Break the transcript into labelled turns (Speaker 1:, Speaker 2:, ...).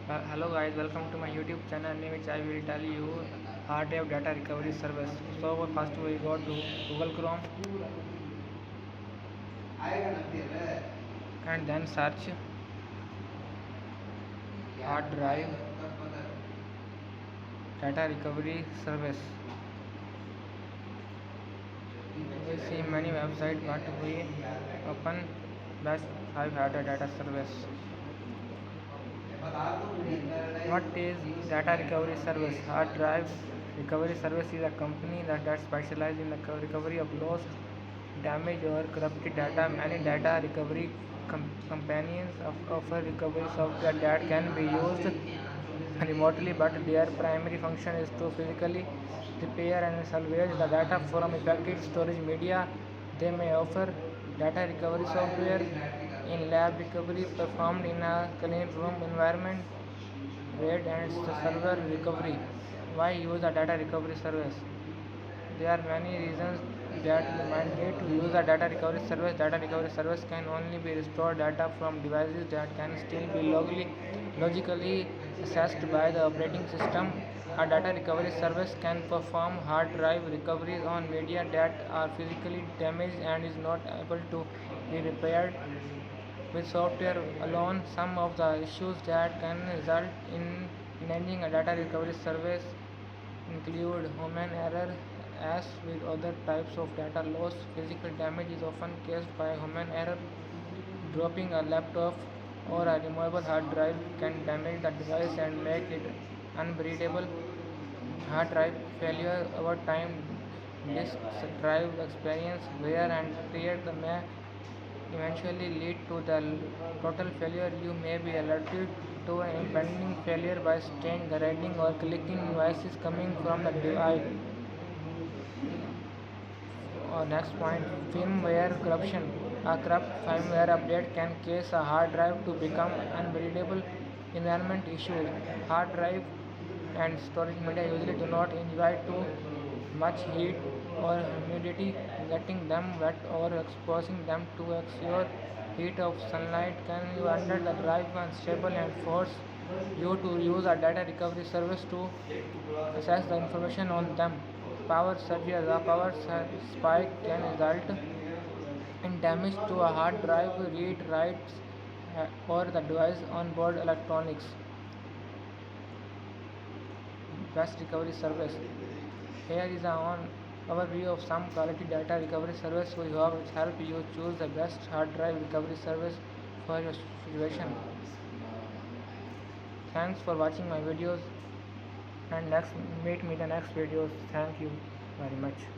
Speaker 1: Hello guys, welcome to my YouTube channel in which I will tell you hard drive data recovery service. So first we go to Google Chrome and then search hard drive data recovery service. We see many websites but we open best 5 hard drive data service. What is data recovery service? Hard drive recovery service is a company that specializes in the recovery of lost, damaged or corrupted data. Many data recovery companies offer recovery software that can be used remotely, but their primary function is to physically repair and salvage the data from affected storage media. They may offer data recovery software in lab recovery performed in a clean room environment, RAID and server recovery. Why use a data recovery service? There are many reasons that mandate to use a data recovery service. Data recovery service can only be restored data from devices that can still be logically accessed by the operating system. A data recovery service can perform hard drive recoveries on media that are physically damaged and is not able to be repaired with software alone. Some of the issues that can result in managing a data recovery service include human error. As with other types of data loss, physical damage is often caused by human error. Dropping a laptop or a removable hard drive can damage the device and make it unreadable. Hard drive failure over time, disk drive experience wear and tear may eventually lead to the total failure. You may be alerted to an impending failure by staying reading or clicking devices coming from the device. Next point, firmware corruption. A corrupt firmware update can cause a hard drive to become unreadable. Environment issues. Hard drive and storage media usually do not enjoy too much heat or humidity. Getting them wet or exposing them to extra heat of sunlight can render the drive unstable and force you to use a data recovery service to access the information on them. Power surges. A power spike can result in damage to a hard drive, read, writes, or the device onboard electronics. Best recovery service. Here is an overview of some quality data recovery service. We hope it help you choose the best hard drive recovery service for your situation. Thanks for watching my videos and meet me in the next videos. Thank you very much.